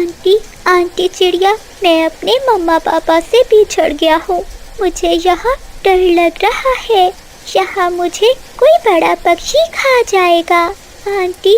Aunty, aunty चिड़िया, मैं अपने मम्मा पापा से बिछड़ गया हूँ। मुझे यहाँ डर लग रहा है। यहाँ मुझे कोई बड़ा पक्षी खा जाएगा। आंटी,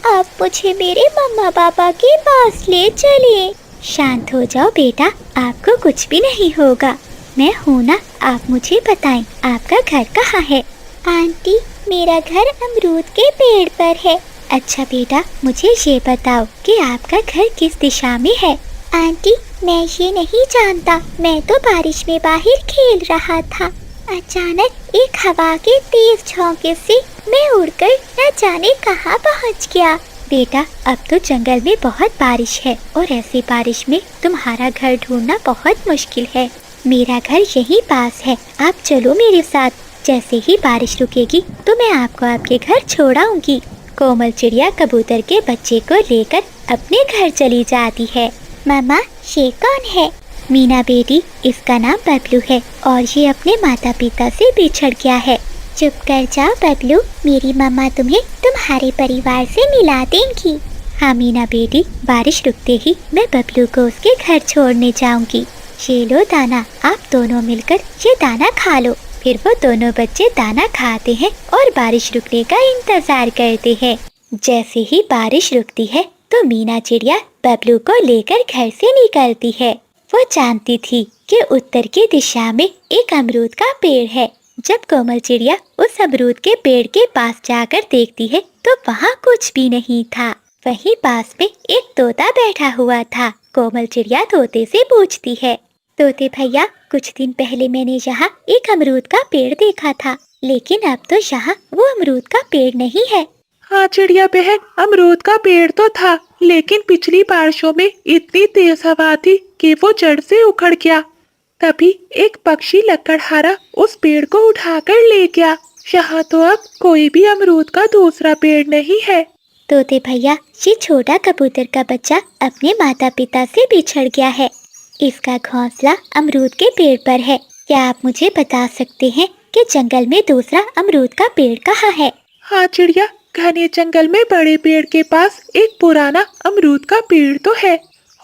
आप मुझे मेरे मम्मा पापा के पास ले चलिए। शांत हो जाओ बेटा, आपको कुछ भी नहीं होगा। मैं हूँ ना, आप मुझे बताएं आपका घर कहाँ है। आंटी, मेरा घर अमरूद के पेड़ पर है। अच्छा बेटा, मुझे ये बताओ कि आपका घर किस दिशा में है। आंटी, मैं ये नहीं जानता, मैं तो बारिश में बाहर खेल रहा था। अचानक एक हवा के तेज झोंके से मैं उड़कर न जाने कहाँ पहुँच गया। बेटा, अब तो जंगल में बहुत बारिश है और ऐसी बारिश में तुम्हारा घर ढूंढना बहुत मुश्किल है। मेरा घर यहीं पास है, आप चलो मेरे साथ। जैसे ही बारिश रुकेगी तो मैं आपको आपके घर छोड़ आऊंगी। कोमल चिड़िया कबूतर के बच्चे को लेकर अपने घर चली जाती है। मामा, ये कौन है। मीना बेटी, इसका नाम बबलू है और ये अपने माता पिता से बिछड़ गया है। चुप कर जाओ बबलू, मेरी मम्मा तुम्हें तुम्हारे परिवार से मिला देंगी। हाँ मीना बेटी, बारिश रुकते ही मैं बबलू को उसके घर छोड़ने जाऊंगी। ये लो दाना, आप दोनों मिलकर ये दाना खा लो। फिर वो दोनों बच्चे दाना खाते हैं और बारिश रुकने का इंतजार करते हैं। जैसे ही बारिश रुकती है तो मीना चिड़िया बबलू को लेकर घर से निकलती है। वो जानती थी कि उत्तर की दिशा में एक अमरूद का पेड़ है। जब कोमल चिड़िया उस अमरूद के पेड़ के पास जाकर देखती है तो वहाँ कुछ भी नहीं था। वहीं पास में एक तोता बैठा हुआ था। कोमल चिड़िया तोते से पूछती है, तोते भैया, कुछ दिन पहले मैंने यहाँ एक अमरूद का पेड़ देखा था, लेकिन अब तो यहाँ वो अमरूद का पेड़ नहीं है। हाँ चिड़िया बहन, अमरूद का पेड़ तो था, लेकिन पिछली बारिशों में इतनी तेज हवा थी कि वो जड़ से उखड़ गया। तभी एक पक्षी लकड़हारा उस पेड़ को उठाकर ले गया। यहाँ तो अब कोई भी अमरूद का दूसरा पेड़ नहीं है। तोते भैया, ये छोटा कबूतर का बच्चा अपने माता पिता से बिछड़ गया है। इसका घोंसला अमरूद के पेड़ पर है। क्या आप मुझे बता सकते हैं कि जंगल में दूसरा अमरूद का पेड़ कहाँ है। हाँ चिड़िया, घने जंगल में बड़े पेड़ के पास एक पुराना अमरूद का पेड़ तो है।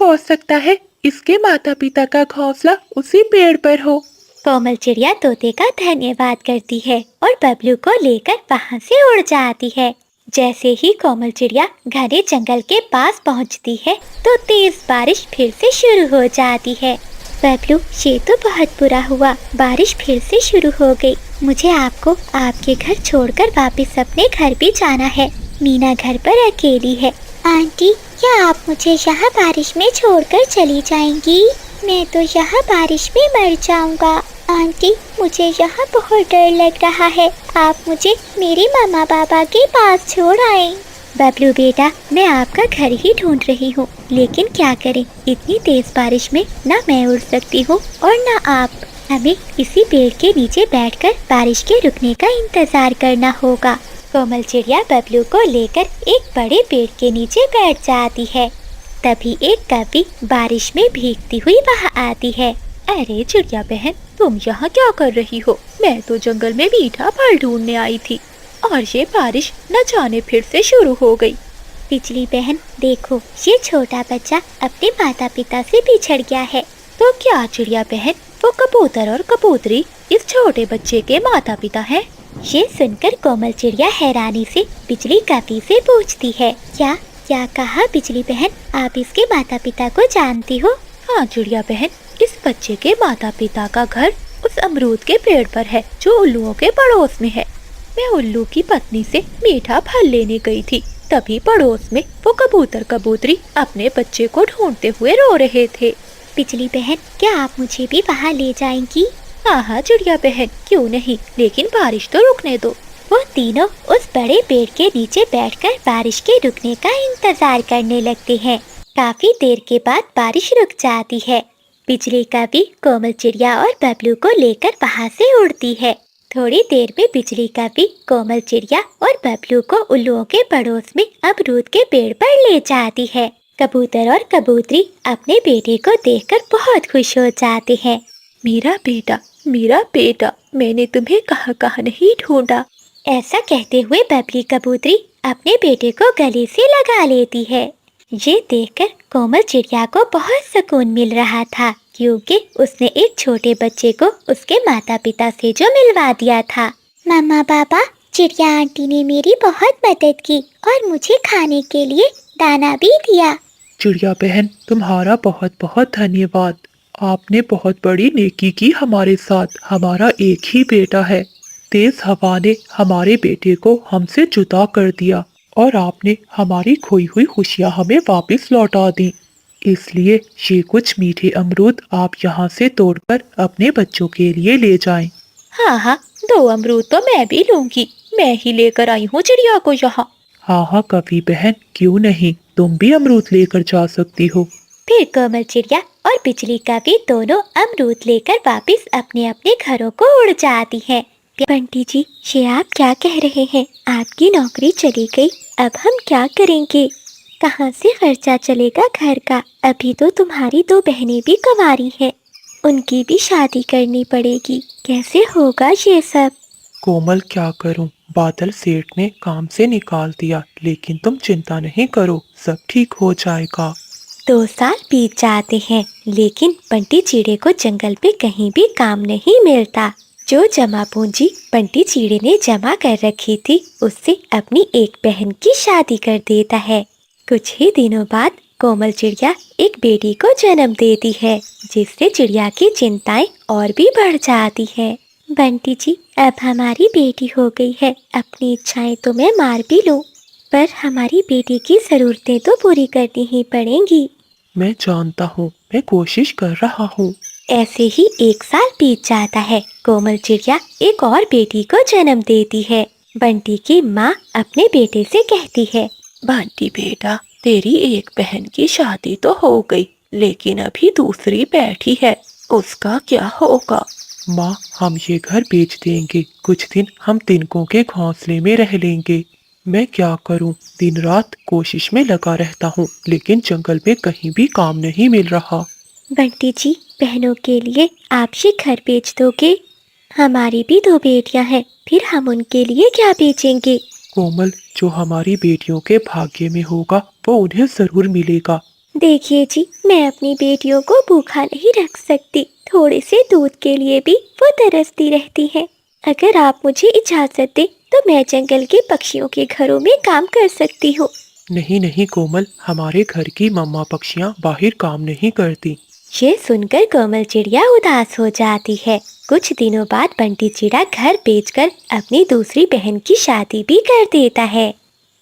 हो सकता है इसके माता पिता का घोंसला उसी पेड़ पर हो। कोमल चिड़िया तोते का धन्यवाद करती है और बबलू को लेकर वहाँ से उड़ जाती है। जैसे ही कोमल चिड़िया घने जंगल के पास पहुँचती है तो तेज बारिश फिर से शुरू हो जाती है। बबलू, ये तो बहुत बुरा हुआ, बारिश फिर से शुरू हो गई। मुझे आपको आपके घर छोड़कर वापस अपने घर भी जाना है। मीना घर पर अकेली है। आंटी, क्या आप मुझे यहाँ बारिश में छोड़कर चली जाएंगी। मैं तो यहाँ बारिश में मर जाऊँगा। आंटी, मुझे यहाँ बहुत डर लग रहा है, आप मुझे मेरे मामा पापा के पास छोड़ आए। बबलू बेटा, मैं आपका घर ही ढूंढ रही हूँ, लेकिन क्या करें, इतनी तेज बारिश में ना मैं उड़ सकती हूँ और ना आप। हमें इसी पेड़ के नीचे बैठकर बारिश के रुकने का इंतजार करना होगा। कोमल चिड़िया बबलू को लेकर एक बड़े पेड़ के नीचे बैठ जाती है। तभी एक कौवी बारिश में भीगती हुई वहाँ आती है। अरे चिड़िया बहन, तुम यहाँ क्या कर रही हो। मैं तो जंगल में मीठा फल ढूंढने आई थी और ये बारिश न जाने फिर से शुरू हो गई। बिजली बहन, देखो, ये छोटा बच्चा अपने माता पिता से बिछड़ गया है। तो क्या चिड़िया बहन, वो कबूतर और कबूतरी इस छोटे बच्चे के माता पिता हैं? ये सुनकर कोमल चिड़िया हैरानी से बिजली कौवी से पूछती है, क्या कहा बिजली बहन, आप इसके माता पिता को जानती हो। हाँ चिड़िया बहन, इस बच्चे के माता पिता का घर उस अमरूद के पेड़ पर है जो उल्लुओं के पड़ोस में है। मैं उल्लू की पत्नी से मीठा फल लेने गई थी, तभी पड़ोस में वो कबूतर कबूतरी अपने बच्चे को ढूंढते हुए रो रहे थे। बिजली बहन, क्या आप मुझे भी वहाँ ले जाएंगी। हाँ हाँ चिड़िया बहन, क्यों नहीं, लेकिन बारिश तो रुकने दो। वो तीनों उस बड़े पेड़ के नीचे बैठकर बारिश के रुकने का इंतजार करने लगते हैं। काफी देर के बाद बारिश रुक जाती है। बिजली कौवी कोमल चिड़िया और बबलू को लेकर वहाँ से उड़ती है। थोड़ी देर में बिजली कौवी कोमल चिड़िया और बबलू को उल्लुओं के पड़ोस में अमरूद के पेड़ पर ले जाती है। कबूतर और कबूतरी अपने बेटे को देखकर बहुत खुश हो जाते हैं। मेरा बेटा, मैंने तुम्हें कहाँ कहाँ नहीं ढूंढा। ऐसा कहते हुए बबली कबूतरी अपने बेटे को गले से लगा लेती है। ये देखकर कोमल चिड़िया को बहुत सुकून मिल रहा था, क्योंकि उसने एक छोटे बच्चे को उसके माता पिता से जो मिलवा दिया था। मम्मा पापा, चिड़िया आंटी ने मेरी बहुत मदद की और मुझे खाने के लिए दाना भी दिया। चिड़िया बहन, तुम्हारा बहुत बहुत धन्यवाद। आपने बहुत बड़ी नेकी की हमारे साथ। हमारा एक ही बेटा है। तेज हवा ने हमारे बेटे को हमसे जुदा कर दिया और आपने हमारी खोई हुई खुशियाँ हमें वापस लौटा दी। इसलिए ये कुछ मीठे अमरूद आप यहाँ से तोड़कर अपने बच्चों के लिए ले जाएं। हाँ हाँ, 2 अमरूद तो मैं भी लूंगी। मैं ही लेकर आई हूँ चिड़िया को यहाँ। हाँ हाँ कवि बहन, क्यों नहीं, तुम भी अमरूद लेकर जा सकती हो। फिर कोमल चिड़िया और बिजली कवि दोनों अमरूद लेकर वापस अपने अपने घरों को उड़ जाती हैं। बंटी जी, ये आप क्या कह रहे हैं? आपकी नौकरी चली गई, अब हम क्या करेंगे? कहाँ से खर्चा चलेगा घर का? अभी तो तुम्हारी 2 बहनें भी कुंवारी हैं, उनकी भी शादी करनी पड़ेगी। कैसे होगा ये सब? कोमल, क्या करूं? बादल सेठ ने काम से निकाल दिया, लेकिन तुम चिंता नहीं करो, सब ठीक हो जाएगा। 2 साल बीत जाते हैं, लेकिन बंटी चिड़े को जंगल पे कहीं भी काम नहीं मिलता। जो जमा पूंजी बंटी चिड़े ने जमा कर रखी थी, उससे अपनी एक बहन की शादी कर देता है। कुछ ही दिनों बाद कोमल चिड़िया एक बेटी को जन्म देती है, जिससे चिड़िया की चिंताएं और भी बढ़ जाती है। बंटी जी, अब हमारी बेटी हो गई है, अपनी इच्छाएं तो मैं मार भी लूं, पर हमारी बेटी की जरूरतें तो पूरी करनी ही पड़ेंगी। मैं जानता हूँ, मैं कोशिश कर रहा हूँ। ऐसे ही 1 साल बीत जाता है। कोमल चिड़िया एक और बेटी को जन्म देती है। बंटी की माँ अपने बेटे से कहती है, बंटी बेटा, तेरी एक बहन की शादी तो हो गई, लेकिन अभी दूसरी बैठी है, उसका क्या होगा? माँ, हम ये घर बेच देंगे। कुछ दिन हम तिनकों के घोंसले में रह लेंगे। मैं क्या करूं? दिन रात कोशिश में लगा रहता हूं, लेकिन जंगल में कहीं भी काम नहीं मिल रहा। बंटी जी, बहनों के लिए आप ये घर बेच दोगे? हमारी भी 2 बेटियां हैं, फिर हम उनके लिए क्या बेचेंगे? कोमल, जो हमारी बेटियों के भाग्य में होगा वो उन्हें जरूर मिलेगा। देखिए जी, मैं अपनी बेटियों को भूखा नहीं रख सकती। थोड़े से दूध के लिए भी वो तरसती रहती हैं। अगर आप मुझे इजाजत दें तो मैं जंगल के पक्षियों के घरों में काम कर सकती हूँ। नहीं नहीं कोमल, हमारे घर की मम्मा पक्षियाँ बाहर काम नहीं करती। ये सुनकर कोमल चिड़िया उदास हो जाती है। कुछ दिनों बाद बंटी चिड़ा घर बेचकर अपनी दूसरी बहन की शादी भी कर देता है।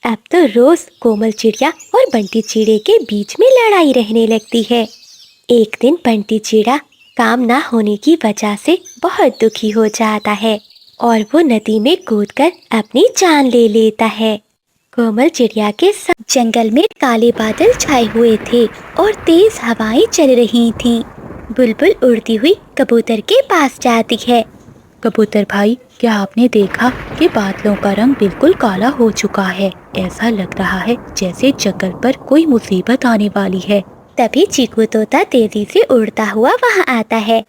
अब तो रोज कोमल चिड़िया और बंटी चिड़े के बीच में लड़ाई रहने लगती है। एक दिन बंटी चिड़ा काम ना होने की वजह से बहुत दुखी हो जाता है और वो नदी में कूदकर अपनी जान ले लेता है। कोमल चिड़िया के साथ जंगल में काले बादल छाए हुए थे और तेज हवाएं चल रही थीं। बुलबुल उड़ती हुई कबूतर के पास जाती है। कबूतर भाई, क्या आपने देखा कि बादलों का रंग बिल्कुल काला हो चुका है? ऐसा लग रहा है जैसे जंगल पर कोई मुसीबत आने वाली है। तभी चीकू तोता तेजी से उड़ता हुआ वहाँ आता है।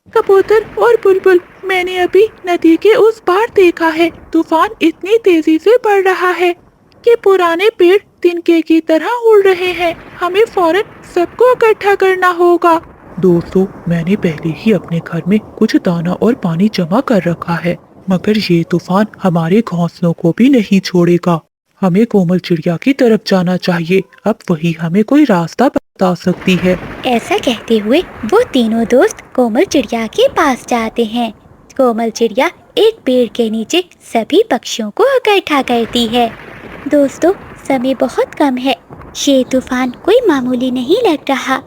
कबूतर और बुलबुल, मैंने अभी नदी के उस पार देखा है, तूफान इतनी तेजी से बढ़ रहा है कि पुराने पेड़ तिनके की तरह उड़ रहे हैं। हमें फौरन सबको इकट्ठा करना होगा। दोस्तों, मैंने पहले ही अपने घर में कुछ दाना और पानी जमा कर रखा है, मगर ये तूफान हमारे घोंसलों को भी नहीं छोड़ेगा। हमें कोमल चिड़िया की तरफ जाना चाहिए, अब वही हमें कोई रास्ता बता सकती है। ऐसा कहते हुए वो तीनों दोस्त कोमल चिड़िया के पास जाते हैं। कोमल चिड़िया एक पेड़ के नीचे सभी पक्षियों को इकट्ठा करती है। दोस्तों, समय बहुत कम है, ये तूफान कोई मामूली नहीं लग रहा।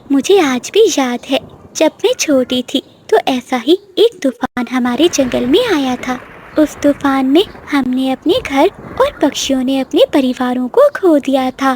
मुझे आज भी याद है, जब मैं छोटी थी तो ऐसा ही एक तूफान हमारे जंगल में आया था। उस तूफान में हमने अपने घर और पक्षियों ने अपने परिवारों को खो दिया था।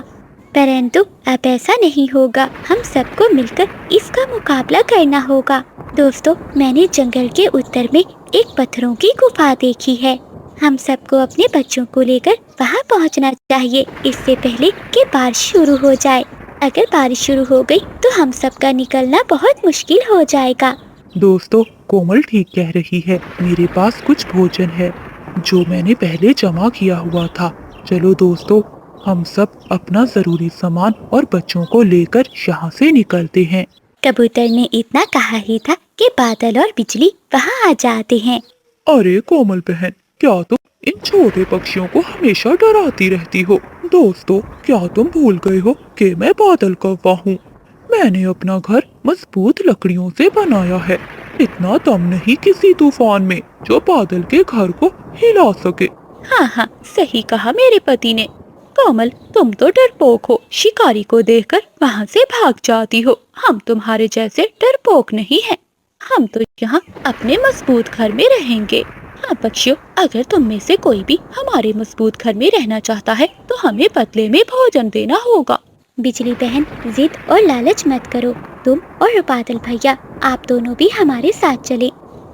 परंतु अब ऐसा नहीं होगा, हम सबको मिलकर इसका मुकाबला करना होगा। दोस्तों, मैंने जंगल के उत्तर में एक पत्थरों की गुफा देखी है। हम सबको अपने बच्चों को लेकर वहां पहुंचना चाहिए, इससे पहले कि बारिश शुरू हो जाए। अगर बारिश शुरू हो गई तो हम सबका निकलना बहुत मुश्किल हो जाएगा। दोस्तों, कोमल ठीक कह रही है। मेरे पास कुछ भोजन है जो मैंने पहले जमा किया हुआ था। चलो दोस्तों, हम सब अपना जरूरी सामान और बच्चों को लेकर यहाँ से निकलते हैं। कबूतर ने इतना कहा ही था कि बादल और बिजली वहाँ आ जाते हैं। अरे कोमल बहन, क्या तुम इन छोटे पक्षियों को हमेशा डराती रहती हो? दोस्तों, क्या तुम भूल गए हो कि मैं बादल कौवा हूँ? मैंने अपना घर मजबूत लकड़ियों से बनाया है। इतना दम नहीं किसी तूफान में जो बादल के घर को हिला सके। हाँ हाँ, सही कहा मेरे पति ने। कोमल, तुम तो डरपोक हो, शिकारी को देखकर वहाँ से भाग जाती हो। हम तुम्हारे जैसे डरपोक नहीं हैं। हम तो यहाँ अपने मजबूत घर में रहेंगे। हाँ पक्षियों, अगर तुम में से कोई भी हमारे मजबूत घर में रहना चाहता है तो हमें बदले में भोजन देना होगा। बिजली बहन, जिद और लालच मत करो। तुम और बादल भैया, आप दोनों भी हमारे साथ चले।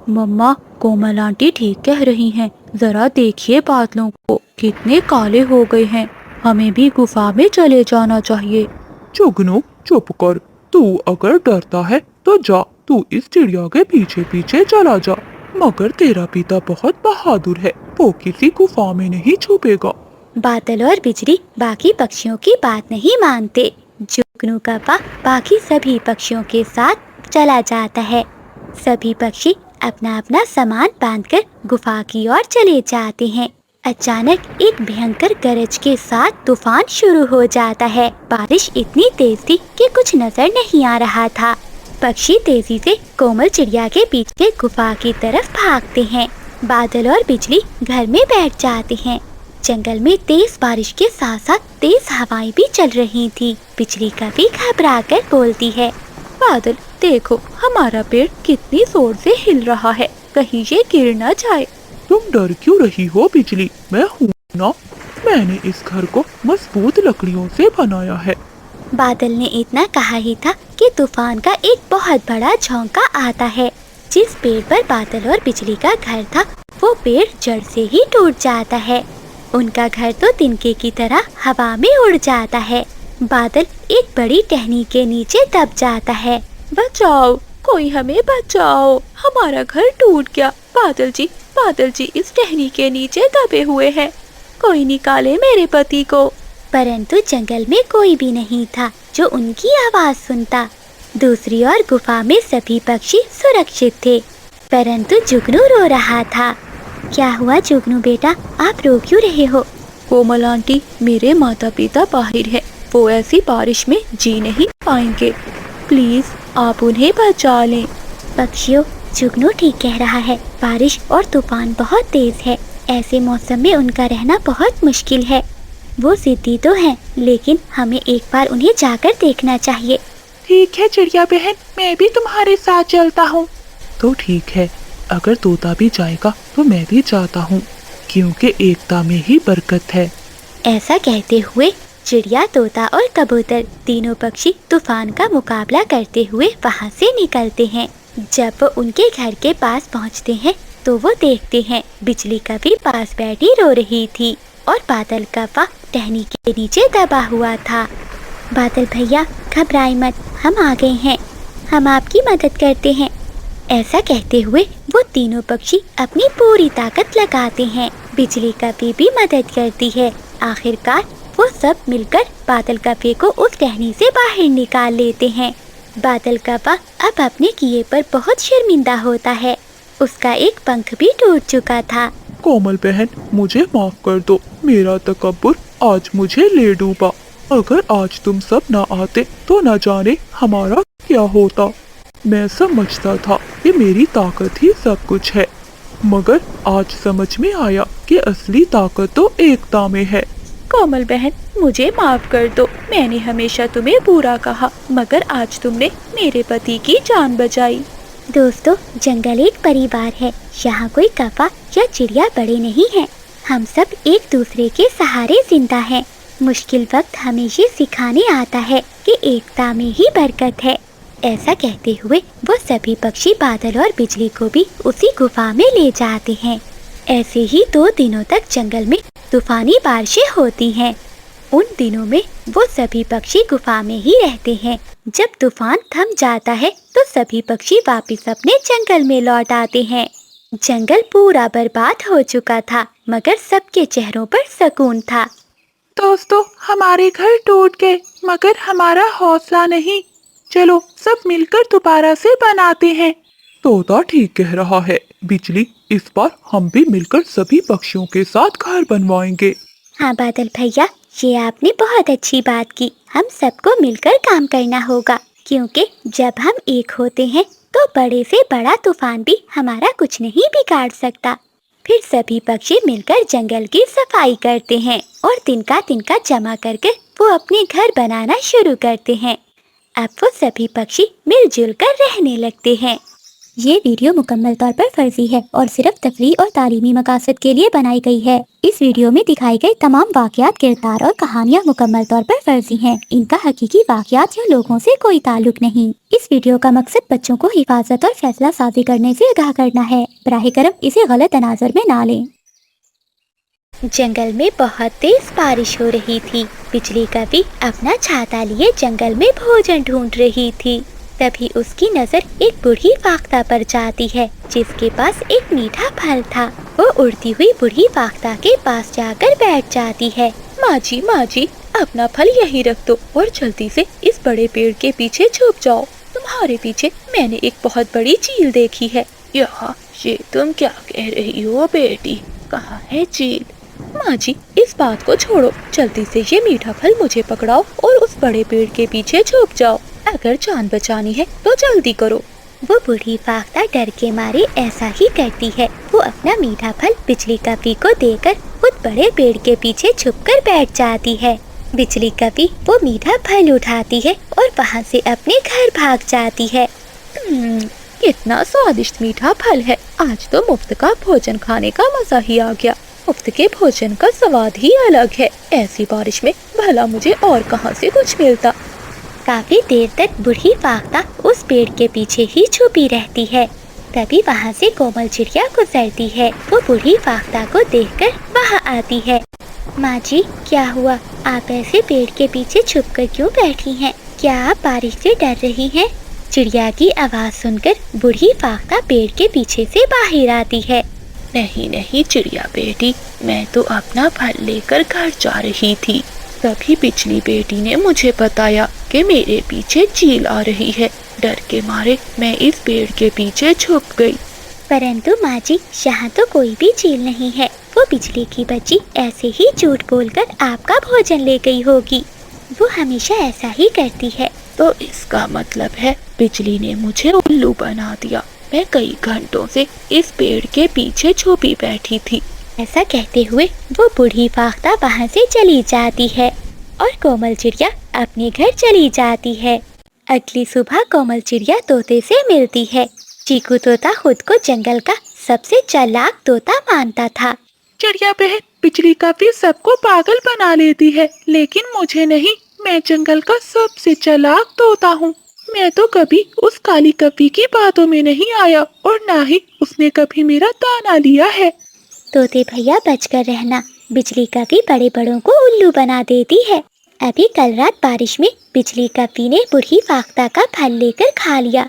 मम्मा, कोमल आंटी ठीक कह रही हैं। जरा देखिए बादलों को, कितने काले हो गए हैं। हमें भी गुफा में चले जाना चाहिए। जुगनू, चुप कर। तू अगर डरता है तो जा, तू इस चिड़िया के पीछे पीछे चला जा। मगर तेरा पिता बहुत बहादुर है, वो किसी गुफा में नहीं छुपेगा। बादल और बिजली बाकी पक्षियों की बात नहीं मानते। जुगनू कौवा बाकी सभी पक्षियों के साथ चला जाता है। सभी पक्षी अपना अपना सामान बांधकर गुफा की ओर चले जाते हैं। अचानक एक भयंकर गरज के साथ तूफान शुरू हो जाता है। बारिश इतनी तेज थी कि कुछ नजर नहीं आ रहा था। पक्षी तेजी से कोमल चिड़िया के पीछे गुफा की तरफ भागते हैं। बादल और बिजली घर में बैठ जाते हैं। जंगल में तेज बारिश के साथ साथ तेज हवाएं भी चल रही थी। बिजली कभी घबरा कर बोलती है, बादल देखो, हमारा पेड़ कितनी जोर से हिल रहा है, कहीं ये गिर न जाए। तुम डर क्यों रही हो बिजली? मैं हूँ ना, मैंने इस घर को मजबूत लकड़ियों से बनाया है। बादल ने इतना कहा ही था कि तूफान का एक बहुत बड़ा झोंका आता है। जिस पेड़ पर बादल और बिजली का घर था, वो पेड़ जड़ से ही टूट जाता है। उनका घर तो तिनके की तरह हवा में उड़ जाता है। बादल एक बड़ी टहनी के नीचे दब जाता है। बचाओ, कोई हमें बचाओ, हमारा घर टूट गया। बादल जी इस टहनी के नीचे दबे हुए हैं, कोई निकाले मेरे पति को। परंतु जंगल में कोई भी नहीं था जो उनकी आवाज सुनता। दूसरी ओर गुफा में सभी पक्षी सुरक्षित थे, परंतु जुगनू रो रहा था। क्या हुआ जुगनू बेटा, आप रो क्यों रहे हो? कोमल आंटी, मेरे माता पिता बाहर हैं, वो ऐसी बारिश में जी नहीं पाएंगे। प्लीज आप उन्हें बचा लें। पक्षियों, जुगनू ठीक कह रहा है। बारिश और तूफान बहुत तेज है। ऐसे मौसम में उनका रहना बहुत मुश्किल है। वो जिद्दी तो है, लेकिन हमें एक बार उन्हें जाकर देखना चाहिए। ठीक है चिड़िया बहन, मैं भी तुम्हारे साथ चलता हूँ। तो ठीक है, अगर तोता भी जाएगा तो मैं भी जाता हूँ, क्योंकि एकता में ही बरकत है। ऐसा कहते हुए चिड़िया, तोता और कबूतर तीनों पक्षी तूफान का मुकाबला करते हुए वहाँ से निकलते हैं। जब वो उनके घर के पास पहुँचते हैं तो वो देखते हैं बिजली कभी पास बैठी रो रही थी और बादल कौवा टहनी के नीचे दबा हुआ था। बादल भैया, घबराए मत, हम आ गए हैं, हम आपकी मदद करते हैं। ऐसा कहते हुए वो तीनों पक्षी अपनी पूरी ताकत लगाते हैं। बिजली कभी भी मदद करती है। आखिरकार वो सब मिलकर बादल कौवे को उस टहनी से बाहर निकाल लेते हैं। बादल कौवा अब अपने किए पर बहुत शर्मिंदा होता है। उसका एक पंख भी टूट चुका था। कोमल बहन, मुझे माफ कर दो, मेरा तकब्बुर आज मुझे ले डूबा। अगर आज तुम सब ना आते तो न जाने हमारा क्या होता। मैं समझता था कि मेरी ताकत ही सब कुछ है, मगर आज समझ में आया कि असली ताकत तो एकता में है। कोमल बहन, मुझे माफ कर दो, मैंने हमेशा तुम्हें बुरा कहा, मगर आज तुमने मेरे पति की जान बचाई। दोस्तों, जंगल एक परिवार है। यहाँ कोई कौवा या चिड़िया बड़े नहीं हैं। हम सब एक दूसरे के सहारे जिंदा हैं। मुश्किल वक्त हमें ये सिखाने आता है कि एकता में ही बरकत है। ऐसा कहते हुए वो सभी पक्षी बादल और बिजली को भी उसी गुफा में ले जाते हैं। ऐसे ही 2 दिनों तक जंगल में तूफानी बारिशें होती हैं। उन दिनों में वो सभी पक्षी गुफा में ही रहते हैं। जब तूफान थम जाता है तो सभी पक्षी वापस अपने जंगल में लौट आते हैं। जंगल पूरा बर्बाद हो चुका था, मगर सबके चेहरों पर सुकून था। दोस्तों, हमारे घर टूट गए मगर हमारा हौसला नहीं। चलो सब मिलकर दोबारा से बनाते हैं। तोता ठीक कह रहा है बिजली, इस बार हम भी मिलकर सभी पक्षियों के साथ घर बनवाएंगे। हाँ बादल भैया, ये आपने बहुत अच्छी बात की। हम सबको मिलकर काम करना होगा, क्योंकि जब हम एक होते हैं तो बड़े से बड़ा तूफान भी हमारा कुछ नहीं बिगाड़ सकता। फिर सभी पक्षी मिलकर जंगल की सफाई करते हैं और तिनका जमा करके वो अपने घर बनाना शुरू करते हैं। अब वो सभी पक्षी मिलजुल कर रहने लगते हैं। ये वीडियो मुकम्मल तौर पर फर्जी है और सिर्फ तफरीह और तालीमी मकासद के लिए बनाई गई है। इस वीडियो में दिखाई गई तमाम वाक़यात, किरदार और कहानियाँ मुकम्मल तौर पर फर्जी हैं। इनका हकीकी वाक़यात या लोगों से कोई ताल्लुक नहीं। इस वीडियो का मकसद बच्चों को हिफाजत और फैसला साजी करने से आगाह करना है। बराह करम इसे गलत तनाज़ुर में ना लें। जंगल में बहुत तेज बारिश हो रही थी। बिजली कभी अपना छाता लिए जंगल में भोजन ढूंढ रही थी। तभी उसकी नजर एक बूढ़ी फाख्ता पर जाती है, जिसके पास एक मीठा फल था। वो उड़ती हुई बूढ़ी फाख्ता के पास जाकर बैठ जाती है। माँ जी, अपना फल यहीं रख दो और जल्दी से इस बड़े पेड़ के पीछे छुप जाओ। तुम्हारे पीछे मैंने एक बहुत बड़ी चील देखी है। यहाँ ये तुम क्या कह रही हो बेटी, कहाँ है चील? माँ जी, इस बात को छोड़ो, जल्दी से ये मीठा फल मुझे पकड़ाओ और उस बड़े पेड़ के पीछे छुप जाओ। अगर जान बचानी है तो जल्दी करो। वो बूढ़ी फाख्ता डर के मारे ऐसा ही करती है। वो अपना मीठा फल बिजली कपी को देकर खुद बड़े पेड़ के पीछे छुपकर बैठ जाती है। बिजली कपी वो मीठा फल उठाती है और वहाँ से अपने घर भाग जाती है। कितना स्वादिष्ट मीठा फल है। आज तो मुफ्त का भोजन खाने का मजा ही आ गया। मुफ्त के भोजन का स्वाद ही अलग है। ऐसी बारिश में भला मुझे और कहाँ से कुछ मिलता। काफी देर तक बूढ़ी फाख्ता उस पेड़ के पीछे ही छुपी रहती है। तभी वहाँ से कोमल चिड़िया गुजरती है। वो बूढ़ी फाख्ता को देखकर वहाँ आती है। माँ जी, क्या हुआ? आप ऐसे पेड़ के पीछे छुपकर क्यों बैठी हैं? क्या आप बारिश से डर रही हैं? चिड़िया की आवाज़ सुनकर बूढ़ी फाख्ता पेड़ के पीछे से बाहर आती है। नहीं चिड़िया बेटी, मैं तो अपना फल लेकर घर जा रही थी। तभी बिजली बेटी ने मुझे बताया कि मेरे पीछे चील आ रही है। डर के मारे मैं इस पेड़ के पीछे छुप गई। परंतु माँ जी, यहाँ तो कोई भी चील नहीं है। वो बिजली की बच्ची ऐसे ही झूठ बोलकर आपका भोजन ले गई होगी। वो हमेशा ऐसा ही करती है। तो इसका मतलब है बिजली ने मुझे उल्लू बना दिया। मैं कई घंटों से इस पेड़ के पीछे छुपी बैठी थी। ऐसा कहते हुए वो बूढ़ी फाख्ता वहाँ से चली जाती है और कोमल चिड़िया अपने घर चली जाती है। अगली सुबह कोमल चिड़िया तोते से मिलती है। चीकू तोता खुद को जंगल का सबसे चालाक तोता मानता था। चिड़िया बहन, बिजली कभी सबको पागल बना लेती है, लेकिन मुझे नहीं। मैं जंगल का सबसे चालाक तोता हूँ। मैं तो कभी उस काली कपी की बातों में नहीं आया और ना ही उसने कभी मेरा दाना लिया है। तोते भैया बचकर रहना, बिजली कपी बड़े बड़ों को उल्लू बना देती है। अभी कल रात बारिश में बिजली कपी ने बूढ़ी फाख्ता का फल लेकर खा लिया।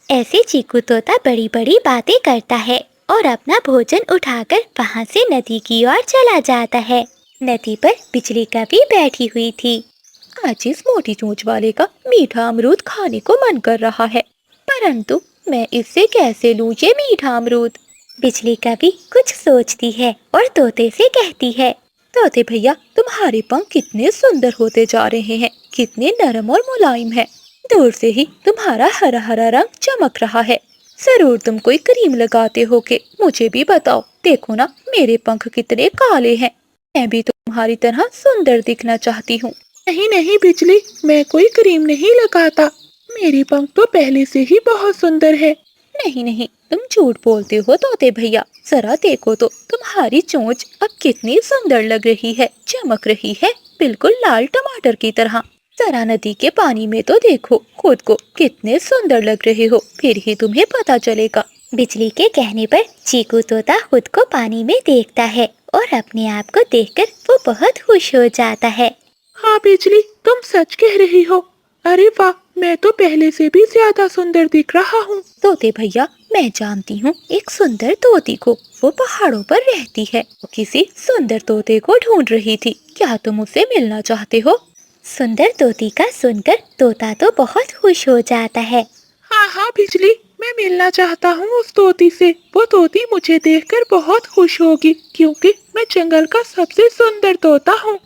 ऐसे चीकू तोता बड़ी बड़ी बातें करता है और अपना भोजन उठाकर वहाँ से नदी की ओर चला जाता है। नदी पर बिजली कपी बैठी हुई थी। आज इस मोटी चोंच वाले का मीठा अमरूद खाने को मन कर रहा है, परंतु मैं इससे कैसे लूं ये मीठा अमरूद। बिजली कभी कुछ सोचती है और तोते से कहती है। तोते भैया, तुम्हारे पंख कितने सुंदर होते जा रहे हैं, कितने नरम और मुलायम है। दूर से ही तुम्हारा हरा हरा रंग चमक रहा है। जरूर तुम कोई क्रीम लगाते हो के। मुझे भी बताओ। देखो ना, मेरे पंख कितने काले हैं। मैं भी तुम्हारी तरह सुंदर दिखना चाहती हूँ। नहीं बिजली, मैं कोई क्रीम नहीं लगाता। मेरे पंख तो पहले से ही बहुत सुंदर है। नहीं, तुम झूठ बोलते हो तोते भैया। जरा देखो तो, तुम्हारी चोंच अब कितनी सुंदर लग रही है, चमक रही है, बिल्कुल लाल टमाटर की तरह। जरा नदी के पानी में तो देखो खुद को, कितने सुंदर लग रहे हो, फिर ही तुम्हें पता चलेगा। बिजली के कहने पर चीकू तोता खुद को पानी में देखता है और अपने आप को देखकर वो बहुत खुश हो जाता है। हाँ बिजली, तुम सच कह रही हो। अरे वाह, मैं तो पहले से भी ज्यादा सुंदर दिख रहा हूँ। तोते भैया, मैं जानती हूँ एक सुंदर तोती को, वो पहाड़ों पर रहती है। वो किसी सुंदर तोते को ढूंढ रही थी। क्या तुम उससे मिलना चाहते हो? सुंदर तोती का सुनकर तोता तो बहुत खुश हो जाता है। हाँ हाँ बिजली, मैं मिलना चाहता हूँ उस तोती से। वो तोती मुझे देखकर बहुत खुश होगी क्योंकि मैं जंगल का सबसे सुंदर तोता हूँ।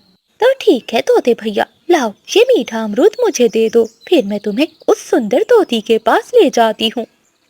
तो ठीक है तोते भैया, लाओ ये मीठा अमरूद मुझे दे दो, फिर मैं तुम्हें उस सुंदर तोती के पास ले जाती हूँ।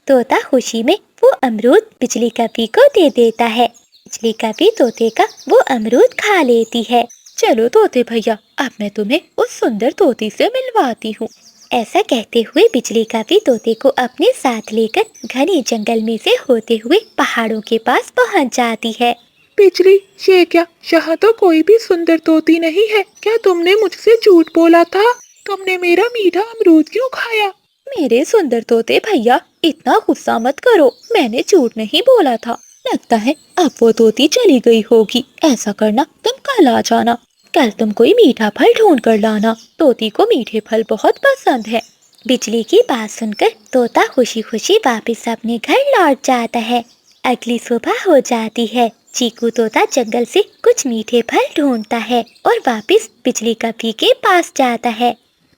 तोता खुशी में वो अमरूद बिजली कपी को दे देता है। बिजली कपी तोते का वो अमरूद खा लेती है। चलो तोते भैया, अब मैं तुम्हें उस सुंदर तोती से मिलवाती हूँ। ऐसा कहते हुए बिजली कपी तोते को अपने साथ लेकर घने जंगल में से होते हुए पहाड़ों के पास पहुंच जाती है। बिजली, ये क्या, यहाँ तो कोई भी सुंदर तोती नहीं है। क्या तुमने मुझसे झूठ बोला था? तुमने मेरा मीठा अमरूद क्यों खाया? मेरे सुंदर तोते भैया, इतना गुस्सा मत करो, मैंने झूठ नहीं बोला था। लगता है अब वो तोती चली गई होगी। ऐसा करना, तुम कल आ जाना। कल तुम कोई मीठा फल ढूंढ कर लाना। तोती को मीठे फल बहुत पसंद है। बिजली की बात सुनकर तोता खुशी खुशी वापस अपने घर लौट जाता है। अगली सुबह हो जाती है। चीकू तोता जंगल से कुछ मीठे फल ढूंढता है और वापस बिजली कपी के पास जाता है।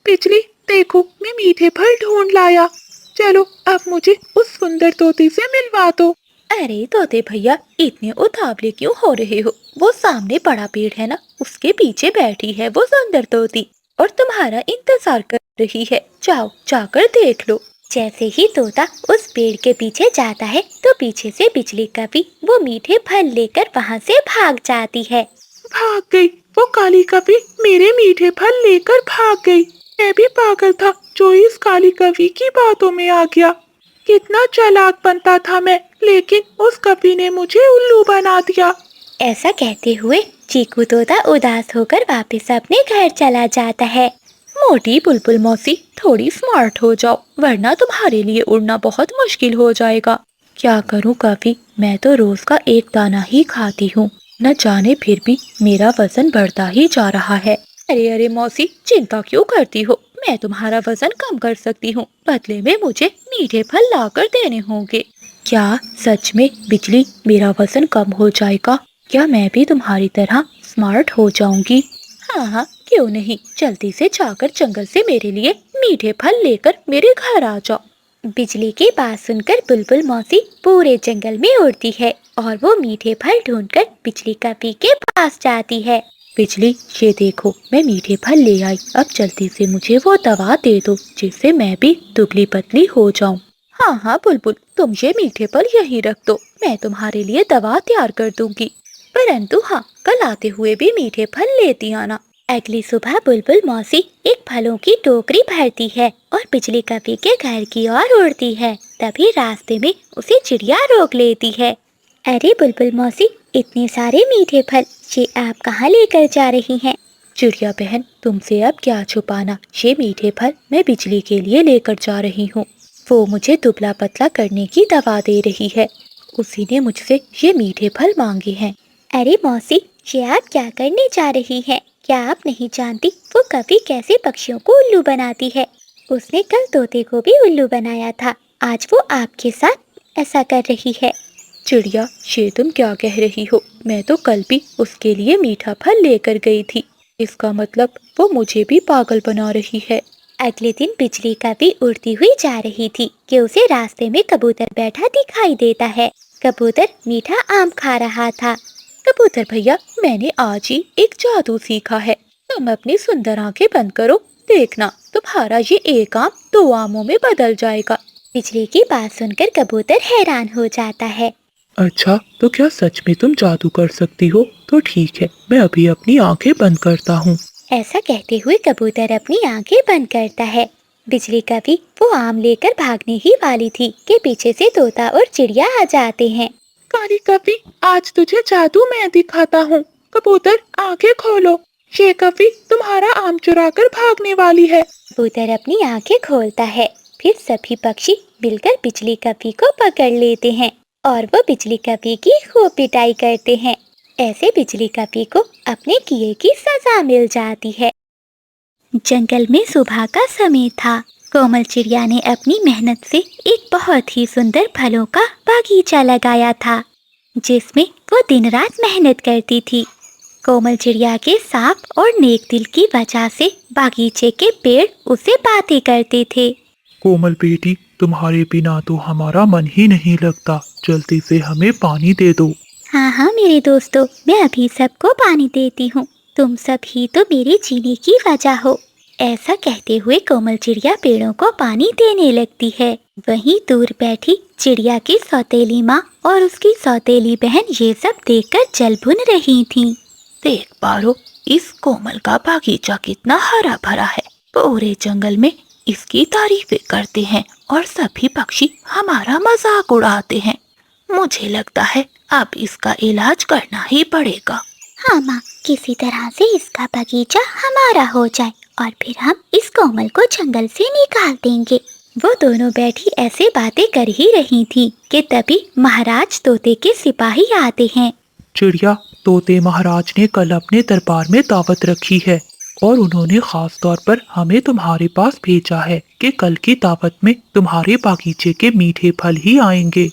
बिजली, देखो मैं मीठे फल ढूंढ लाया। चलो अब मुझे उस सुंदर तोती से मिलवा दो। अरे तोते भैया, इतने उतावले क्यों हो रहे हो? वो सामने बड़ा पेड़ है ना, उसके पीछे बैठी है वो सुंदर तोती और तुम्हारा इंतजार कर रही है। जाओ जाकर देख लो। जैसे ही तोता उस पेड़ के पीछे जाता है तो पीछे से बिजली कपी वो मीठे फल लेकर वहाँ से भाग जाती है। भाग गई, वो काली कपी मेरे मीठे फल लेकर भाग गई। मैं भी पागल था जो इस काली कपी की बातों में आ गया। कितना चालाक बनता था मैं, लेकिन उस कपी ने मुझे उल्लू बना दिया। ऐसा कहते हुए चीकू तोता उदास होकर वापस अपने घर चला जाता है। मोटी बुलबुल मौसी, थोड़ी स्मार्ट हो जाओ, वरना तुम्हारे लिए उड़ना बहुत मुश्किल हो जाएगा। क्या करूं कभी, मैं तो रोज का एक दाना ही खाती हूँ। न जाने फिर भी मेरा वजन बढ़ता ही जा रहा है। अरे अरे मौसी, चिंता क्यों करती हो? मैं तुम्हारा वजन कम कर सकती हूँ। बदले में मुझे मीठे फल लाकर देने होंगे। क्या सच में बिजली, मेरा वजन कम हो जाएगा? क्या मैं भी तुम्हारी तरह स्मार्ट हो जाऊंगी? हाँ हाँ, क्यों नहीं। जल्दी से जाकर जंगल से मेरे लिए मीठे फल लेकर मेरे घर आ जाओ। बिजली की बात सुनकर बुलबुल मौसी पूरे जंगल में उड़ती है और वो मीठे फल ढूंढकर बिजली कपी के पास जाती है। बिजली, ये देखो मैं मीठे फल ले आई। अब जल्दी से मुझे वो दवा दे दो जिससे मैं भी दुबली पतली हो जाऊं। हाँ हाँ बुलबुल, तुम ये मीठे फल यहीं रख दो, मैं तुम्हारे लिए दवा तैयार कर दूंगी। परंतु हाँ, कल आते हुए भी मीठे फल लेती आना। अगली सुबह बुलबुल मौसी एक फलों की टोकरी भरती है और बिजली कपी के घर की ओर उड़ती है। तभी रास्ते में उसे चिड़िया रोक लेती है। अरे बुलबुल मौसी, इतने सारे मीठे फल ये आप कहाँ लेकर जा रही हैं? चिड़िया बहन, तुमसे अब क्या छुपाना। ये मीठे फल मैं बिजली के लिए लेकर जा रही हूँ। वो मुझे दुबला पतला करने की दवा दे रही है। उसी ने मुझसे ये मीठे फल मांगे हैं। अरे मौसी, ये आप क्या करने जा रही हैं? क्या आप नहीं जानती वो कभी कैसे पक्षियों को उल्लू बनाती है? उसने कल तोते को भी उल्लू बनाया था। आज वो आपके साथ ऐसा कर रही है। चिड़िया, ये तुम क्या कह रही हो? मैं तो कल भी उसके लिए मीठा फल लेकर गई थी। इसका मतलब वो मुझे भी पागल बना रही है। अगले दिन बिजली कपी उड़ती हुई जा रही थी कि उसे रास्ते में कबूतर बैठा दिखाई देता है। कबूतर मीठा आम खा रहा था। कबूतर भैया, मैंने आज ही एक जादू सीखा है। तुम अपनी सुंदर आंखें बंद करो, देखना तुम्हारा ये एक आम 2 आमों में बदल जाएगा। बिजली की बात सुनकर कबूतर हैरान हो जाता है। अच्छा, तो क्या सच में तुम जादू कर सकती हो? तो ठीक है, मैं अभी अपनी आंखें बंद करता हूँ। ऐसा कहते हुए कबूतर अपनी आंखें बंद करता है। बिजली कपी वो आम लेकर भागने ही वाली थी कि पीछे से तोता और चिड़िया आ जाते हैं। काली कपी, आज तुझे जादू मैं दिखाता हूँ। कबूतर, आंखें खोलो। ये कपी तुम्हारा आम चुरा कर भागने वाली है। कबूतर अपनी आंखें खोलता है। फिर सभी पक्षी मिलकर बिजली कपी को पकड़ लेते हैं और वो बिजली कपी की खूब पिटाई करते हैं। ऐसे बिजली कपी को अपने किए की सजा मिल जाती है। जंगल में सुबह का समय था। कोमल चिड़िया ने अपनी मेहनत से एक बहुत ही सुंदर फलों का बागीचा लगाया था, जिसमें वो दिन रात मेहनत करती थी। कोमल चिड़िया के साफ और नेक दिल की वजह से बागीचे के पेड़ उसे बातें करते थे। कोमल बेटी, तुम्हारे बिना तो हमारा मन ही नहीं लगता, जल्दी से हमें पानी दे दो। हाँ हाँ मेरे दोस्तों, मैं अभी सबको पानी देती हूँ। तुम सब ही तो मेरे जीने की वजह हो। ऐसा कहते हुए कोमल चिड़िया पेड़ों को पानी देने लगती है। वहीं दूर बैठी चिड़िया की सौतेली माँ और उसकी सौतेली बहन ये सब देखकर जल भुन रही थीं। देख पारो, इस कोमल का बागीचा कितना हरा भरा है। पूरे जंगल में इसकी तारीफें करते हैं और सभी पक्षी हमारा मजाक उड़ाते हैं। मुझे लगता है अब इसका इलाज करना ही पड़ेगा। हाँ माँ, किसी तरह से इसका बगीचा हमारा हो जाए और फिर हम इस कोमल को जंगल से निकाल देंगे। वो दोनों बैठी ऐसे बातें कर ही रही थी कि तभी महाराज तोते के सिपाही आते हैं। चिड़िया, तोते महाराज ने कल अपने दरबार में दावत रखी है और उन्होंने खास तौर पर हमें तुम्हारे पास भेजा है कि कल की दावत में तुम्हारे बागीचे के मीठे फल ही आएंगे।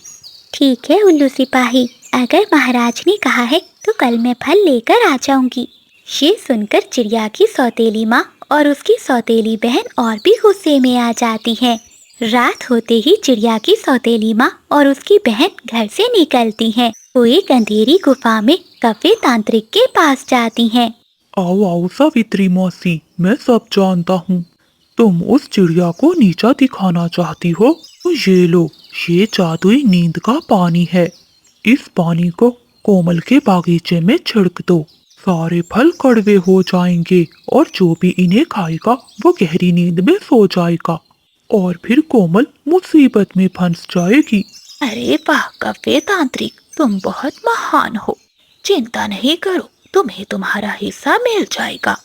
ठीक है उल्लू सिपाही, अगर महाराज ने कहा है तो कल मैं फल लेकर आ जाऊंगी। ये सुनकर चिड़िया की सौतेली माँ और उसकी सौतेली बहन और भी गुस्से में आ जाती हैं। रात होते ही चिड़िया की सौतेली माँ और उसकी बहन घर से निकलती हैं। वो एक अंधेरी गुफा में कफे तांत्रिक के पास जाती हैं। आओ आओ सावित्री मौसी, मैं सब जानता हूँ। तुम उस चिड़िया को नीचा दिखाना चाहती हो तो ये लो, ये जादुई नींद का पानी है। इस पानी को कोमल के बागीचे में छिड़क दो, सारे फल कड़वे हो जाएंगे और जो भी इन्हें खाएगा वो गहरी नींद में सो जाएगा और फिर कोमल मुसीबत में फंस जाएगी। अरे वाह कफे तांत्रिक, तुम बहुत महान हो। चिंता नहीं करो, तुम्हें तुम्हारा हिस्सा मिल जाएगा।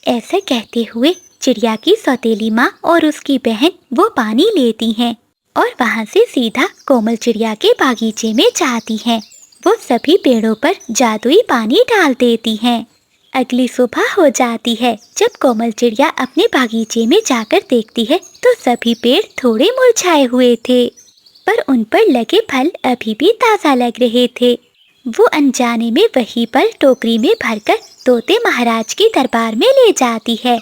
ऐसा कहते हुए चिड़िया की सौतेली माँ और उसकी बहन वो पानी लेती हैं और वहाँ से सीधा कोमल चिड़िया के बागीचे में जाती हैं। वो सभी पेड़ों पर जादुई पानी डाल देती हैं। अगली सुबह हो जाती है। जब कोमल चिड़िया अपने बागीचे में जाकर देखती है तो सभी पेड़ थोड़े मुरझाए हुए थे, पर उन पर लगे फल अभी भी ताज़ा लग रहे थे। वो अनजाने में वही फल टोकरी में भरकर तोते महाराज के दरबार में ले जाती है।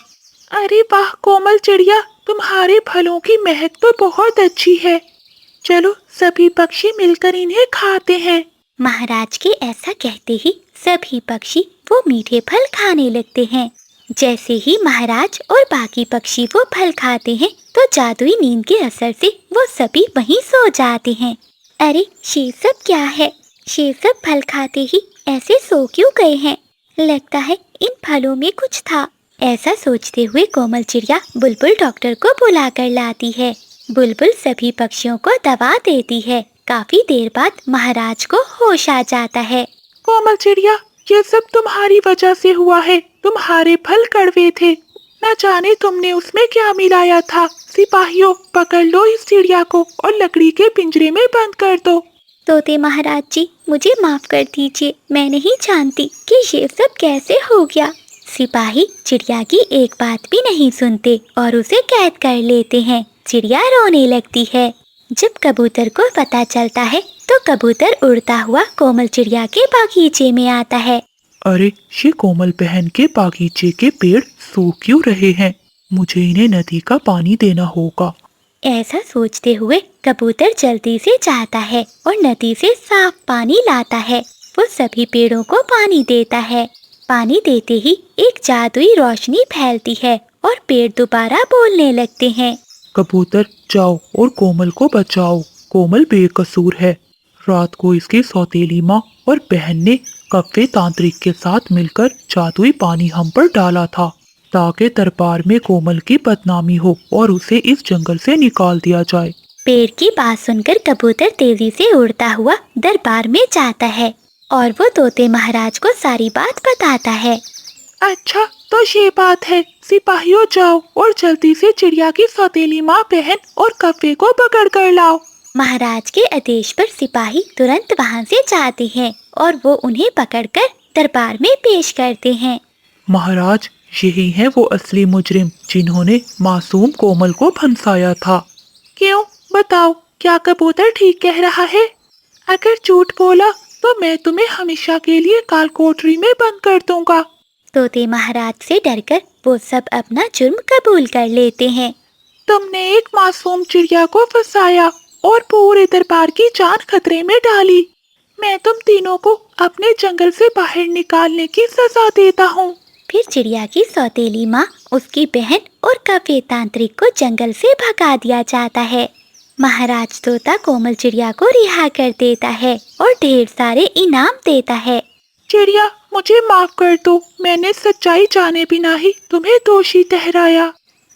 अरे वाह कोमल चिड़िया, तुम्हारे फलों की महक तो बहुत अच्छी है। चलो सभी पक्षी मिलकर इन्हें खाते हैं। महाराज के ऐसा कहते ही सभी पक्षी वो मीठे फल खाने लगते हैं। जैसे ही महाराज और बाकी पक्षी वो फल खाते हैं तो जादुई नींद के असर से वो सभी वहीं सो जाते हैं। अरे ये सब क्या है? ये सब फल खाते ही ऐसे सो क्यों गए हैं? लगता है इन फलों में कुछ था। ऐसा सोचते हुए कोमल चिड़िया बुलबुल डॉक्टर को बुला कर लाती है। बुलबुल सभी पक्षियों को दवा देती है। काफी देर बाद महाराज को होश आ जाता है। कोमल चिड़िया, ये सब तुम्हारी वजह से हुआ है। तुम्हारे फल कड़वे थे, न जाने तुमने उसमें क्या मिलाया था। सिपाहियों, पकड़ लो इस चिड़िया को और लकड़ी के पिंजरे में बंद कर दो। तोते महाराज जी, मुझे माफ कर दीजिए, मैं नहीं जानती कि ये सब कैसे हो गया। सिपाही चिड़िया की एक बात भी नहीं सुनते और उसे कैद कर लेते हैं। चिड़िया रोने लगती है। जब कबूतर को पता चलता है तो कबूतर उड़ता हुआ कोमल चिड़िया के बागीचे में आता है। अरे ये कोमल बहन के बागीचे के पेड़ सूख क्यों रहे हैं? मुझे इन्हें नदी का पानी देना होगा। ऐसा सोचते हुए कबूतर जल्दी से जाता है और नदी से साफ पानी लाता है। वो सभी पेड़ों को पानी देता है। पानी देते ही एक जादुई रोशनी फैलती है और पेड़ दोबारा बोलने लगते हैं। कबूतर जाओ और कोमल को बचाओ, कोमल बेकसूर है। रात को इसकी सौतेली माँ और बहन ने कफे तांत्रिक के साथ मिलकर जादुई पानी हम पर डाला था ताकि दरबार में कोमल की बदनामी हो और उसे इस जंगल से निकाल दिया जाए। पेड़ की बात सुनकर कबूतर तेजी से उड़ता हुआ दरबार में जाता है और वो तोते महाराज को सारी बात बताता है। अच्छा तो ये बात है। सिपाहियों, जाओ और जल्दी से चिड़िया की सौतेली माँ, बहन और कफे को पकड़ कर लाओ। महाराज के आदेश पर सिपाही तुरंत वहाँ से जाते हैं और वो उन्हें पकड़कर दरबार में पेश करते हैं। महाराज, यही है वो असली मुजरिम जिन्होंने मासूम कोमल को फंसाया था। क्यों, बताओ, क्या कबूतर ठीक कह रहा है? अगर झूठ बोला तो मैं तुम्हें हमेशा के लिए काल कोठरी में बंद कर दूंगा। तोते महाराज से डरकर वो सब अपना जुर्म कबूल कर लेते हैं। तुमने एक मासूम चिड़िया को फंसाया और पूरे दरबार की जान खतरे में डाली। मैं तुम तीनों को अपने जंगल से बाहर निकालने की सजा देता हूँ। फिर चिड़िया की सौतेली माँ, उसकी बहन और कव्य तांत्रिक को जंगल से भगा दिया जाता है। महाराज तोता कोमल चिड़िया को रिहा कर देता है और ढेर सारे इनाम देता है। चिड़िया, मुझे माफ कर दो, मैंने सच्चाई जाने बिना ही तुम्हें दोषी ठहराया।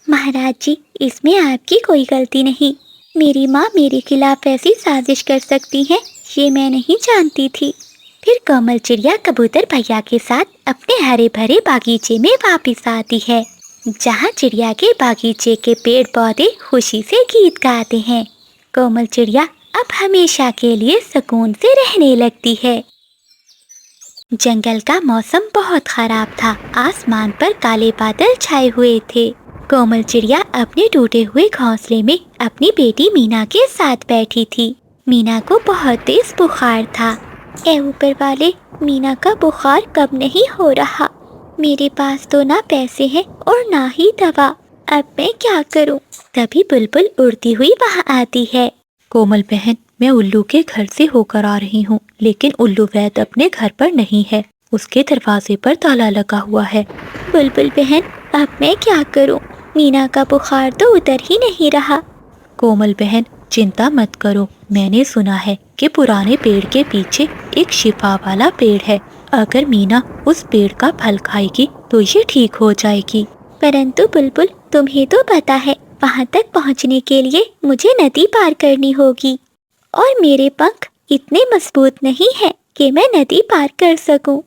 महाराज जी, इसमें आपकी कोई गलती नहीं। मेरी माँ मेरे खिलाफ ऐसी साजिश कर सकती है, ये मैं नहीं जानती थी। फिर कोमल चिड़िया कबूतर भैया के साथ अपने हरे भरे बागीचे में वापस आती है, जहाँ चिड़िया के बागीचे के पेड़ पौधे खुशी से गीत गाते हैं। कोमल चिड़िया अब हमेशा के लिए सुकून से रहने लगती है। जंगल का मौसम बहुत खराब था। आसमान पर काले बादल छाए हुए थे। कोमल चिड़िया अपने टूटे हुए घोंसले में अपनी बेटी मीना के साथ बैठी थी। मीना को बहुत तेज बुखार था। ऐ ऊपर वाले, मीना का बुखार कब नहीं हो रहा। मेरे पास तो ना पैसे हैं और ना ही दवा। अब मैं क्या करूं? तभी बुलबुल उड़ती हुई वहां आती है। कोमल बहन, मैं उल्लू के घर से होकर आ रही हूँ, लेकिन उल्लू वैद अपने घर पर नहीं है। उसके दरवाजे पर ताला लगा हुआ है। बुलबुल बहन, अब मैं क्या करूं? मीना का बुखार तो उतर ही नहीं रहा। कोमल बहन, चिंता मत करो। मैंने सुना है कि पुराने पेड़ के पीछे एक शिफा वाला पेड़ है। अगर मीना उस पेड़ का फल खाएगी तो ये ठीक हो जाएगी। परंतु बुलबुल, तुम्हें तो पता है, वहाँ तक पहुँचने के लिए मुझे नदी पार करनी होगी और मेरे पंख इतने मजबूत नहीं हैं कि मैं नदी पार कर सकूं।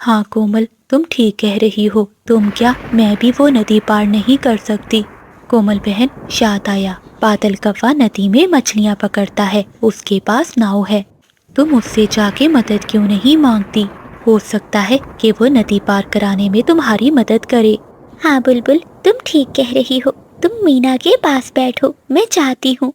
हाँ कोमल, तुम ठीक कह रही हो। तुम क्या, मैं भी वो नदी पार नहीं कर सकती। कोमल बहन, याद आया, बादल कव्वा नदी में मछलियाँ पकड़ता है, उसके पास नाव है। तुम उससे जाके मदद क्यों नहीं मांगती? हो सकता है कि वो नदी पार कराने में तुम्हारी मदद करे। हाँ बुलबुल, तुम ठीक कह रही हो। तुम मीना के पास बैठो, मैं चाहती हूँ।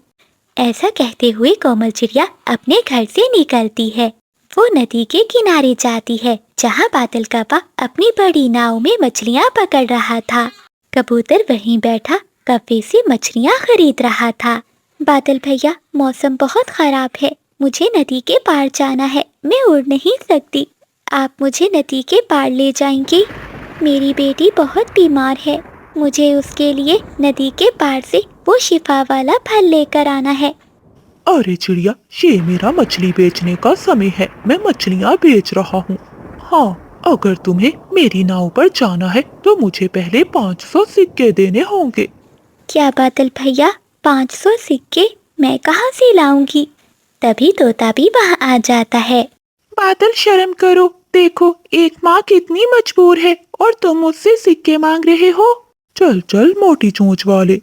ऐसा कहते हुए कोमल चिड़िया अपने घर से निकलती है। वो नदी के किनारे जाती है, जहाँ बादल कव्वा अपनी बड़ी नाव में मछलियाँ पकड़ रहा था। कबूतर वहीं बैठा कव्वे से मछलियाँ खरीद रहा था। बादल भैया, मौसम बहुत खराब है, मुझे नदी के पार जाना है, मैं उड़ नहीं सकती। आप मुझे नदी के पार ले जाएंगे? मेरी बेटी बहुत बीमार है, मुझे उसके लिए नदी के पार से वो शिफा वाला फल लेकर आना है। अरे चिड़िया, ये मेरा मछली बेचने का समय है, मैं मछलियाँ बेच रहा हूँ। हाँ, अगर तुम्हें मेरी नाव पर जाना है तो मुझे पहले 500 सिक्के देने होंगे। क्या बादल भैया, 500 सिक्के मैं कहाँ से लाऊंगी? तभी तोता भी वहाँ आ जाता है। बादल, शर्म करो, देखो एक माँ कितनी मजबूर है और तुम मुझसे सिक्के मांग रहे हो। चल चल मोटी चोंच वाले,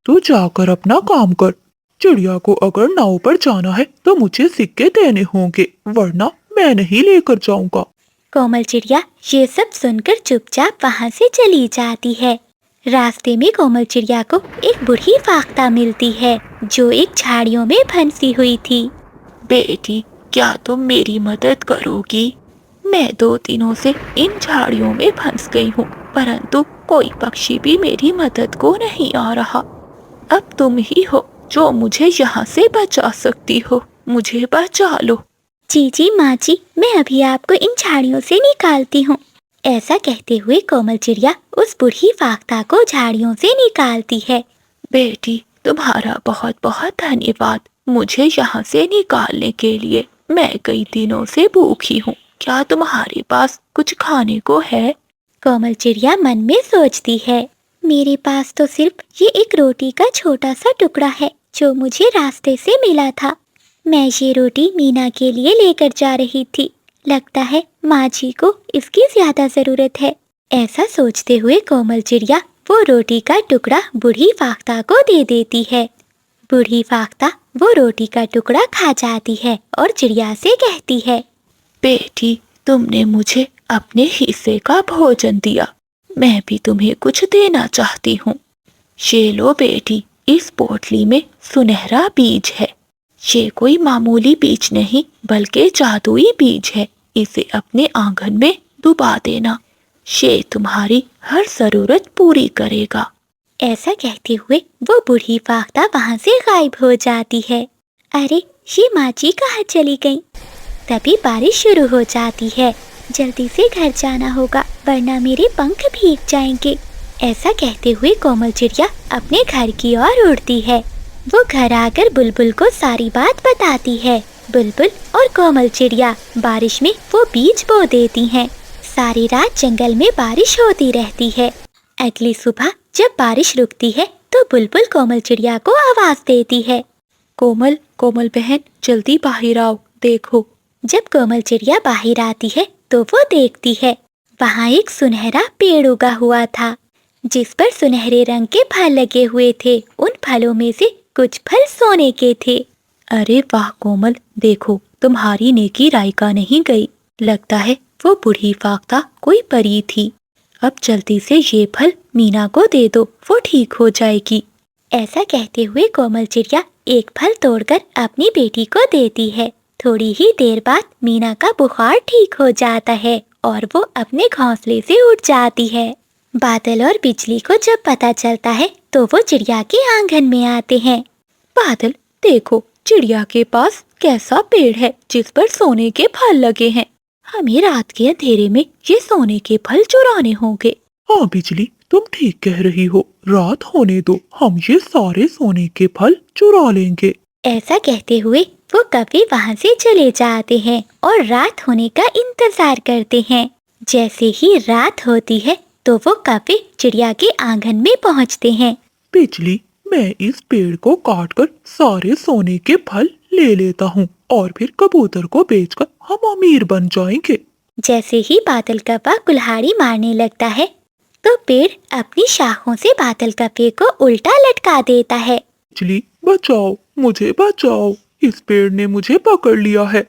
तू जाकर अपना काम कर। चिड़िया को अगर नाव पर जाना है तो मुझे सिक्के देने होंगे, वरना मैं नहीं लेकर जाऊंगा। कोमल चिड़िया ये सब सुनकर चुपचाप वहाँ से चली जाती है। रास्ते में कोमल चिड़िया को एक बूढ़ी फाख्ता मिलती है, जो एक झाड़ियों में फंसी हुई थी। बेटी, क्या तुम मेरी मदद करोगी? मैं 2 दिनों से इन झाड़ियों में फंस गई हूँ, परंतु कोई पक्षी भी मेरी मदद को नहीं आ रहा। अब तुम ही हो जो मुझे यहाँ से बचा सकती हो, मुझे बचा लो। जी जी माँ जी, मैं अभी आपको इन झाड़ियों से निकालती हूँ। ऐसा कहते हुए कोमल चिड़िया उस बूढ़ी फाख्ता को झाड़ियों से निकालती है। बेटी, तुम्हारा बहुत बहुत धन्यवाद मुझे यहाँ से निकालने के लिए। मैं कई दिनों से भूखी हूँ, क्या तुम्हारे पास कुछ खाने को है? कोमल चिड़िया मन में सोचती है, मेरे पास तो सिर्फ ये एक रोटी का छोटा सा टुकड़ा है जो मुझे रास्ते से मिला था। मैं ये रोटी मीना के लिए लेकर जा रही थी, लगता है माँ जी को इसकी ज्यादा जरूरत है। ऐसा सोचते हुए कोमल चिड़िया वो रोटी का टुकड़ा बूढ़ी फाख्ता को दे देती है। बूढ़ी फाख्ता वो रोटी का टुकड़ा खा जाती है और चिड़िया से कहती है, बेटी, तुमने मुझे अपने हिस्से का भोजन दिया, मैं भी तुम्हें कुछ देना चाहती हूँ। ये लो बेटी, इस पोटली में सुनहरा बीज है। ये कोई मामूली बीज नहीं बल्कि जादुई बीज है। इसे अपने आंगन में डुबा देना। ये तुम्हारी हर जरूरत पूरी करेगा। ऐसा कहते हुए वो बूढ़ी फाख्ता वहाँ से गायब हो जाती है। अरे ये माँ जी कहाँ चली गईं? तभी बारिश शुरू हो जाती है। जल्दी से घर जाना होगा वरना मेरे पंख भीग जाएंगे। ऐसा कहते हुए कोमल चिड़िया अपने घर की ओर उड़ती है। वो घर आकर बुलबुल को सारी बात बताती है। बुलबुल और कोमल चिड़िया बारिश में वो बीज बो देती हैं। सारी रात जंगल में बारिश होती रहती है। अगली सुबह जब बारिश रुकती है तो बुलबुल कोमल चिड़िया को आवाज देती है। कोमल, कोमल बहन, जल्दी बाहर आओ, देखो। जब कोमल चिड़िया बाहर आती है तो वो देखती है वहाँ एक सुनहरा पेड़ उगा हुआ था जिस पर सुनहरे रंग के फल लगे हुए थे। उन फलों में से कुछ फल सोने के थे। अरे वाह कोमल, देखो तुम्हारी नेकी रायका नहीं गई। लगता है वो बूढ़ी फाख्ता कोई परी थी। अब जल्दी से ये फल मीना को दे दो, वो ठीक हो जाएगी। ऐसा कहते हुए कोमल चिड़िया एक फल तोड़कर अपनी बेटी को देती है। थोड़ी ही देर बाद मीना का बुखार ठीक हो जाता है और वो अपने घोंसले से उड़ जाती है। बादल और बिजली को जब पता चलता है तो वो चिड़िया के आंगन में आते हैं। बादल, देखो चिड़िया के पास कैसा पेड़ है जिस पर सोने के फल लगे हैं। हमें रात के अंधेरे में ये सोने के फल चुराने होंगे। हाँ बिजली, तुम ठीक कह रही हो। रात होने दो, हम ये सारे सोने के फल चुरा लेंगे। ऐसा कहते हुए वो कौवे वहाँ से चले जाते हैं और रात होने का इंतजार करते हैं। जैसे ही रात होती है तो वो कौवे चिड़िया के आंगन में पहुँचते हैं। बिजली, मैं इस पेड़ को काटकर सारे सोने के फल ले लेता हूँ और फिर कबूतर को बेचकर हम अमीर बन जाएंगे। जैसे ही बादल कौवा कुल्हाड़ी मारने लगता है तो पेड़ अपनी शाखों से बादल कौवे को उल्टा लटका देता है। बिजली, बचाओ, मुझे बचाओ, इस पेड़ ने मुझे पकड़ लिया है।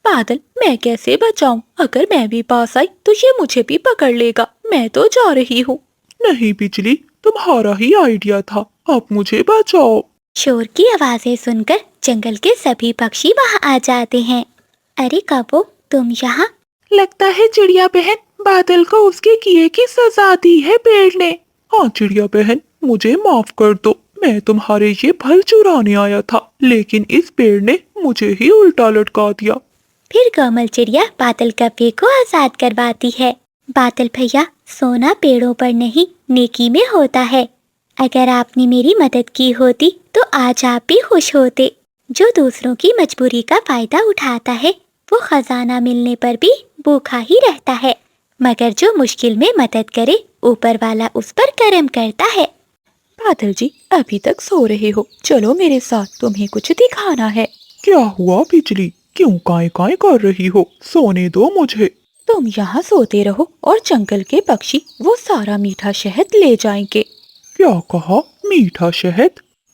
बादल, मैं कैसे बचाऊं? अगर मैं भी पास आई तो ये मुझे भी पकड़ लेगा। मैं तो जा रही हूँ। नहीं बिजली, तुम्हारा ही आइडिया था, अब मुझे बचाओ। शोर की आवाजें सुनकर जंगल के सभी पक्षी वहाँ आ जाते हैं। अरे कबो, तुम यहाँ? लगता है चिड़िया बहन बादल को उसके किए की सजा दी है पेड़ ने। हाँ चिड़िया बहन, मुझे माफ कर दो। मैं तुम्हारे ये फल चुराने आया था लेकिन इस पेड़ ने मुझे ही उल्टा लटका दिया। फिर कोमल चिड़िया बादल कौवे को आजाद करवाती है। बादल भैया, सोना पेड़ों पर नहीं नेकी में होता है। अगर आपने मेरी मदद की होती तो आज आप भी खुश होते। जो दूसरों की मजबूरी का फायदा उठाता है वो खजाना मिलने पर भी भूखा ही रहता है, मगर जो मुश्किल में मदद करे ऊपर वाला उस पर करम करता है। बादल जी, अभी तक सो रहे हो? चलो मेरे साथ, तुम्हें कुछ दिखाना है। क्या हुआ बिजली, क्यों काय काय कर रही हो? सोने दो मुझे। तुम यहाँ सोते रहो और जंगल के पक्षी वो सारा मीठा शहद ले जाएंगे। क्या कहा? मीठा शहद?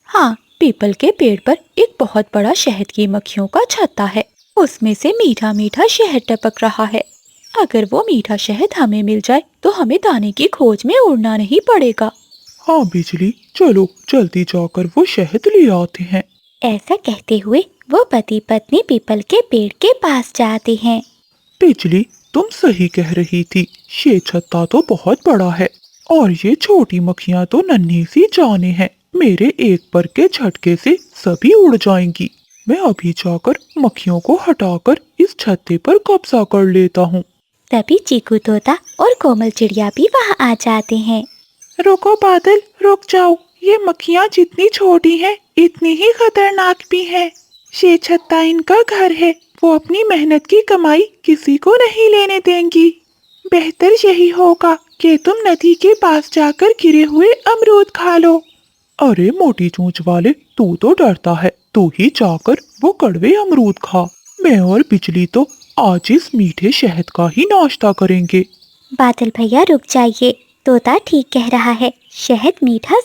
हाँ, पीपल के पेड़ पर एक बहुत बड़ा शहद की मक्खियों का छत्ता है। उसमें से मीठा मीठा शहद टपक रहा है। अगर वो मीठा शहद हमें मिल जाए तो हमें दाने की खोज में उड़ना नहीं पड़ेगा। हाँ बिजली, चलो जल्दी जाकर वो शहद ले आते हैं। ऐसा कहते हुए वो पति पत्नी पीपल के पेड़ के पास जाते हैं। बिजली, तुम सही कह रही थी, ये छत्ता तो बहुत बड़ा है और ये छोटी मक्खियाँ तो नन्ही सी जाने हैं। मेरे एक पर के झटके से सभी उड़ जाएंगी। मैं अभी जाकर मक्खियों को हटाकर इस छत्ते पर कब्जा कर लेता हूँ। तभी चीकू तोता और कोमल चिड़िया भी वहाँ आ जाते हैं। रुको बादल, रुक जाओ। ये मक्खियाँ जितनी छोटी हैं इतनी ही खतरनाक भी हैं। ये छत्ता इनका घर है, वो अपनी मेहनत की कमाई किसी को नहीं लेने देंगी। बेहतर यही होगा कि तुम नदी के पास जाकर गिरे हुए अमरूद खा लो। अरे मोटी चोंच वाले, तू तो डरता है, तू ही जाकर वो कड़वे अमरूद खा। मैं और बिजली तो आज इस मीठे शहद का ही नाश्ता करेंगे। बादल भैया रुक जाइए, तोता ठीक कह रहा है, शहद मीठा